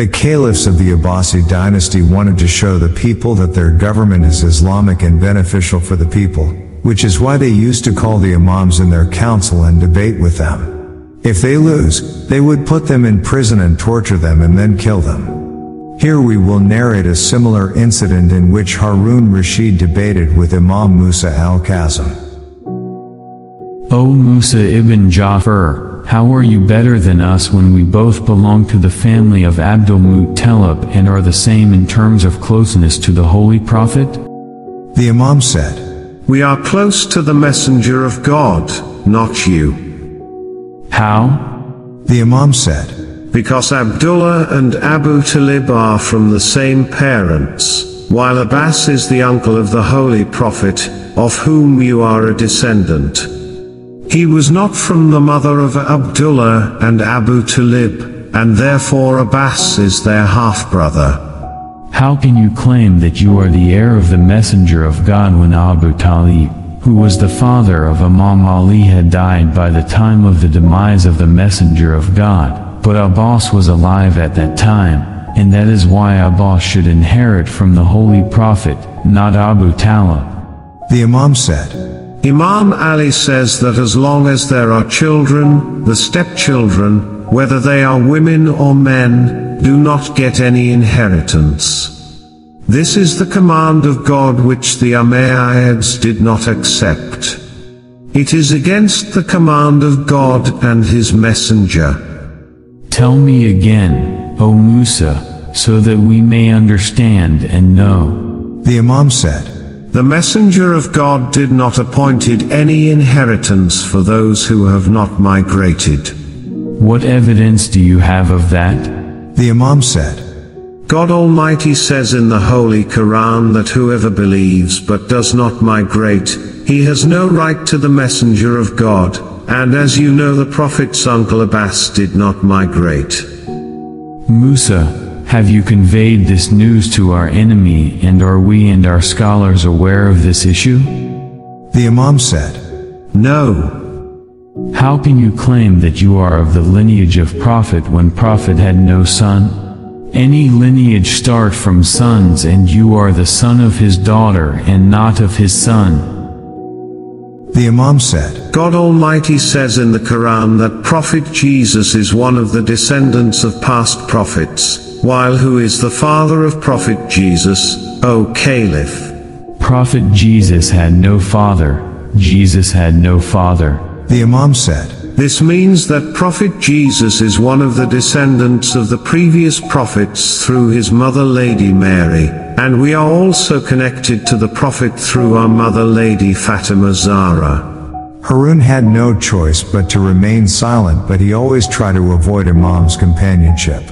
The caliphs of the Abbasid dynasty wanted to show the people that their government is Islamic and beneficial for the people, which is why they used to call the imams in their council and debate with them. If they lose, they would put them in prison and torture them and then kill them. Here we will narrate a similar incident in which Haroon Rasheed debated with Imam Musa Al-Kadhim. O Musa ibn Ja'far, how are you better than us when we both belong to the family of Abdul Muttalib and are the same in terms of closeness to the Holy Prophet? The Imam said, We are close to the Messenger of God, not you. How? The Imam said, Because Abdullah and Abu Talib are from the same parents, while Abbas is the uncle of the Holy Prophet, of whom you are a descendant. He was not from the mother of Abdullah and Abu Talib, and therefore Abbas is their half-brother. How can you claim that you are the heir of the Messenger of God when Abu Talib, who was the father of Imam Ali, had died by the time of the demise of the Messenger of God, but Abbas was alive at that time, and that is why Abbas should inherit from the Holy Prophet, not Abu Talib? The Imam said, Imam Ali says that as long as there are children, the stepchildren, whether they are women or men, do not get any inheritance. This is the command of God which the Umayyads did not accept. It is against the command of God and His Messenger. Tell me again, O Musa, so that we may understand and know. The Imam said, The Messenger of God did not appointed any inheritance for those who have not migrated. What evidence do you have of that? The Imam said, God Almighty says in the Holy Quran that whoever believes but does not migrate, he has no right to the Messenger of God, and as you know the Prophet's uncle Abbas did not migrate. Musa, have you conveyed this news to our enemy, and are we and our scholars aware of this issue? The Imam said, No. How can you claim that you are of the lineage of Prophet when Prophet had no son? Any lineage start from sons, and you are the son of his daughter and not of his son. The Imam said, God Almighty says in the Quran that Prophet Jesus is one of the descendants of past prophets, while who is the father of Prophet Jesus, O Caliph? Prophet Jesus had no father. Jesus had no father. The Imam said, This means that Prophet Jesus is one of the descendants of the previous prophets through his mother Lady Mary, and we are also connected to the Prophet through our mother Lady Fatima Zahra. Haroon had no choice but to remain silent, but he always tried to avoid Imam's companionship.